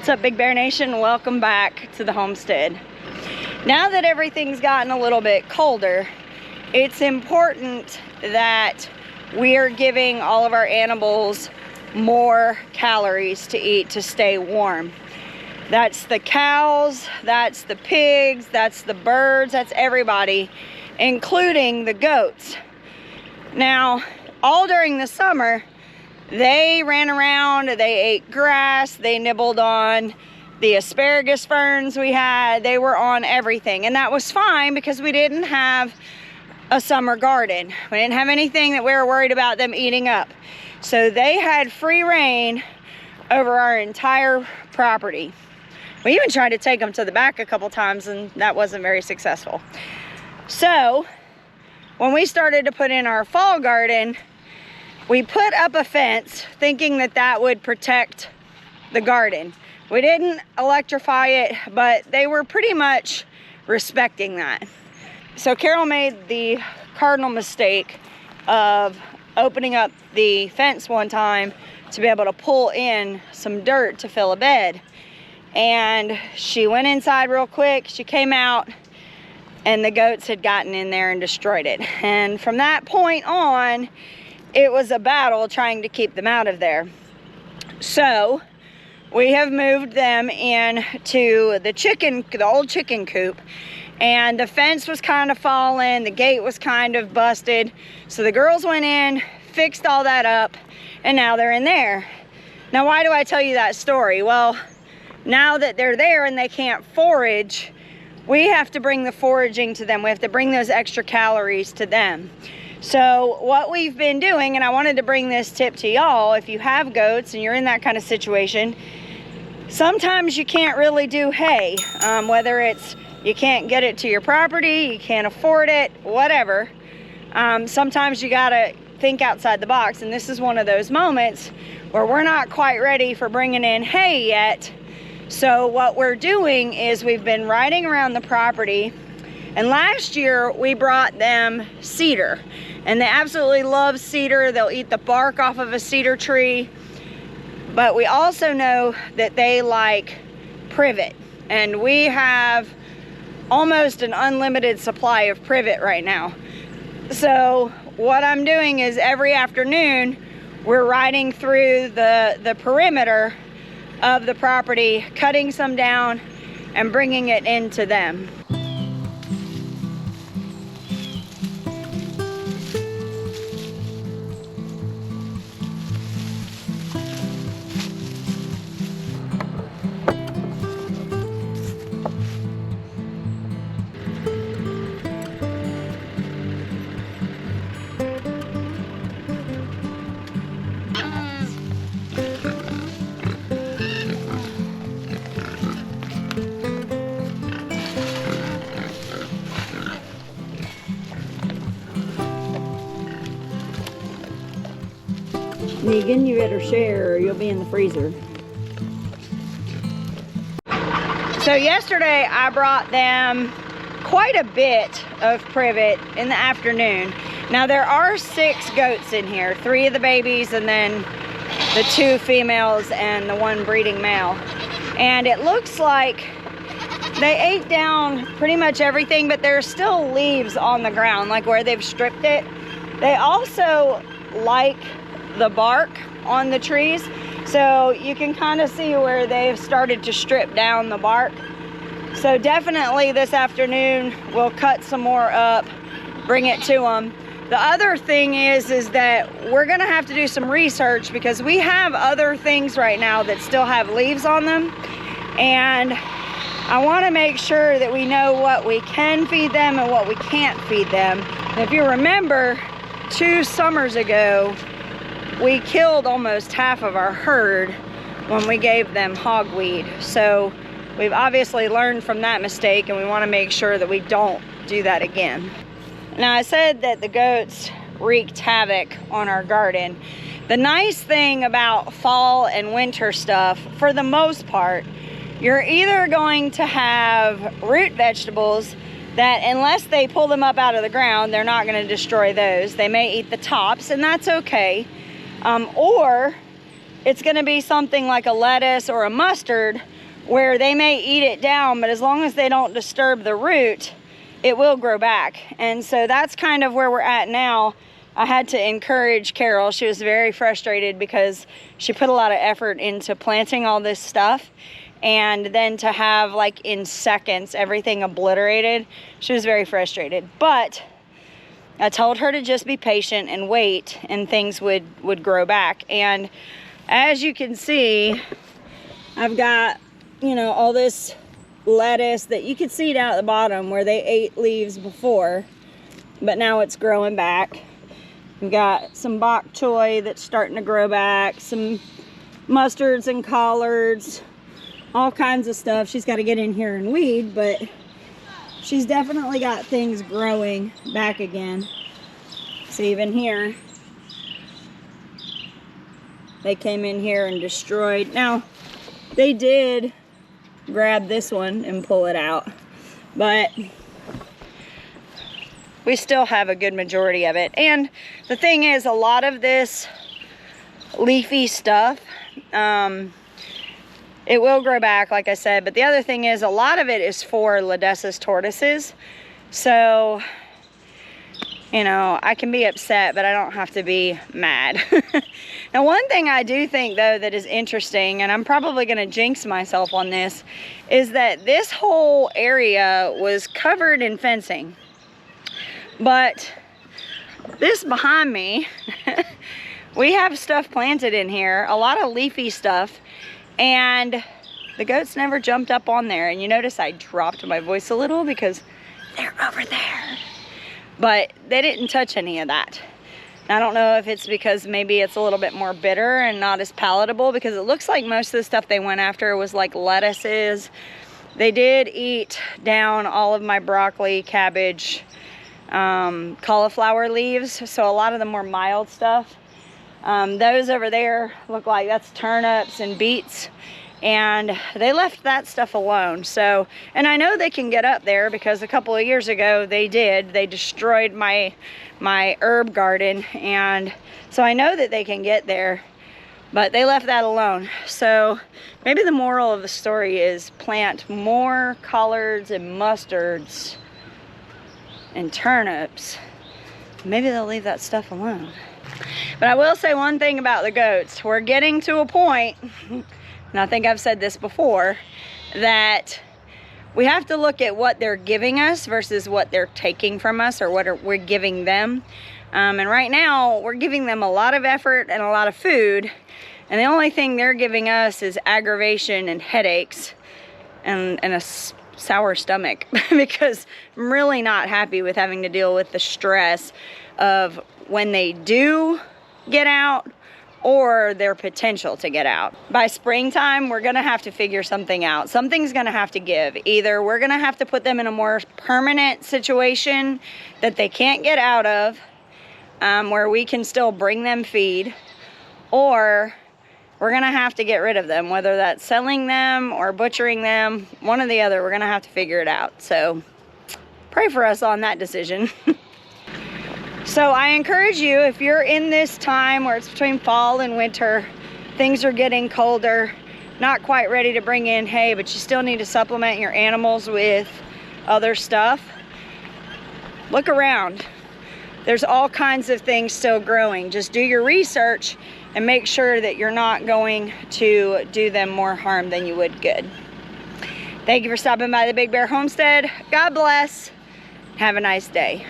What's up, Big Bear Nation? Welcome back to the homestead. Now that everything's gotten a little bit colder, it's important that we are giving all of our animals more calories to eat to stay warm. That's the cows, that's the pigs, that's the birds, that's everybody, including the goats. Now, all during the summer, they ran around, they ate grass, they nibbled on the asparagus ferns we had, they were on everything. And that was fine because we didn't have a summer garden. We didn't have anything that we were worried about them eating up. So they had free reign over our entire property. We even tried to take them to the back a couple times and that wasn't very successful. So when we started to put in our fall garden, we put up a fence thinking that that would protect the garden. We didn't electrify it, but they were pretty much respecting that. So Carol made the cardinal mistake of opening up the fence one time to be able to pull in some dirt to fill a bed. And she went inside real quick, she came out, and the goats had gotten in there and destroyed it. And from that point on, it was a battle trying to keep them out of there. So we have moved them in to the old chicken coop, and the fence was kind of fallen, the gate was kind of busted. So the girls went in, fixed all that up, and now they're in there. Now, why do I tell you that story? Well, now that they're there and they can't forage, we have to bring the foraging to them. We have to bring those extra calories to them. So what we've been doing, and I wanted to bring this tip to y'all, if you have goats and you're in that kind of situation, sometimes you can't really do hay, whether it's you can't get it to your property, you can't afford it, whatever. Sometimes you gotta think outside the box, and this is one of those moments where we're not quite ready for bringing in hay yet. So what we're doing is we've been riding around the property, and last year we brought them cedar, and they absolutely love cedar. They'll eat the bark off of a cedar tree, but we also know that they like privet, and we have almost an unlimited supply of privet right now. So what I'm doing is every afternoon we're riding through the perimeter of the property, cutting some down and bringing it into them. Negan, you better share or you'll be in the freezer. So yesterday I brought them quite a bit of privet in the afternoon. Now there are 6 goats in here, 3 of the babies and then the 2 females and the 1 breeding male. And it looks like they ate down pretty much everything, but there's still leaves on the ground, like where they've stripped it. They also like the bark on the trees, so you can kind of see where they've started to strip down the bark. So definitely this afternoon we'll cut some more up, bring it to them. The other thing is that we're gonna have to do some research because we have other things right now that still have leaves on them, and I want to make sure that we know what we can feed them and what we can't feed them. And if you remember, 2 summers ago we killed almost half of our herd when we gave them hogweed. So we've obviously learned from that mistake, and we want to make sure that we don't do that again. Now, I said that the goats wreaked havoc on our garden. The nice thing about fall and winter stuff, for the most part, you're either going to have root vegetables that, unless they pull them up out of the ground, they're not going to destroy those. They may eat the tops, and that's okay. Or it's going to be something like a lettuce or a mustard where they may eat it down, but as long as they don't disturb the root, it will grow back. And so that's kind of where we're at now. I had to encourage Carol. She was very frustrated because she put a lot of effort into planting all this stuff, and then to have, like, in seconds everything obliterated, she was very frustrated. But I told her to just be patient and wait, and things would grow back. And as you can see, I've got, you know, all this lettuce that you could see down at the bottom where they ate leaves before, but now it's growing back. We've got some bok choy that's starting to grow back, some mustards and collards, all kinds of stuff. She's got to get in here and weed, but she's definitely got things growing back again. So even here, they came in here and destroyed. Now, they did grab this one and pull it out, but we still have a good majority of it. And the thing is, a lot of this leafy stuff, it will grow back, like I said, but the other thing is, a lot of it is for Ladessa's tortoises. So, you know, I can be upset, but I don't have to be mad. Now, one thing I do think, though, that is interesting, and I'm probably going to jinx myself on this, is that this whole area was covered in fencing. But this behind me, we have stuff planted in here, a lot of leafy stuff, and the goats never jumped up on there. And you notice I dropped my voice a little because they're over there. But they didn't touch any of that. I don't know if it's because maybe it's a little bit more bitter and not as palatable, because it looks like most of the stuff they went after was like lettuces. They did eat down all of my broccoli, cabbage, cauliflower leaves, so a lot of the more mild stuff. Those over there look like that's turnips and beets, and they left that stuff alone. So, and I know they can get up there because a couple of years ago they destroyed my herb garden, and so I know that they can get there, but they left that alone. So maybe the moral of the story is plant more collards and mustards and turnips. Maybe they'll leave that stuff alone. But I will say one thing about the goats. We're getting to a point, and I think I've said this before, that we have to look at what they're giving us versus what they're taking from us, or what we're giving them. And right now, we're giving them a lot of effort and a lot of food, and the only thing they're giving us is aggravation and headaches and a sour stomach, because I'm really not happy with having to deal with the stress of when they do get out or their potential to get out. By springtime, we're gonna have to figure something out. Something's gonna have to give. Either we're gonna have to put them in a more permanent situation that they can't get out of, where we can still bring them feed, or we're gonna have to get rid of them, whether that's selling them or butchering them, one or the other. We're gonna have to figure it out. So pray for us on that decision. So I encourage you, if you're in this time where it's between fall and winter, things are getting colder, not quite ready to bring in hay, but you still need to supplement your animals with other stuff, look around. There's all kinds of things still growing. Just do your research and make sure that you're not going to do them more harm than you would good. Thank you for stopping by the Big Bear Homestead. God bless. Have a nice day.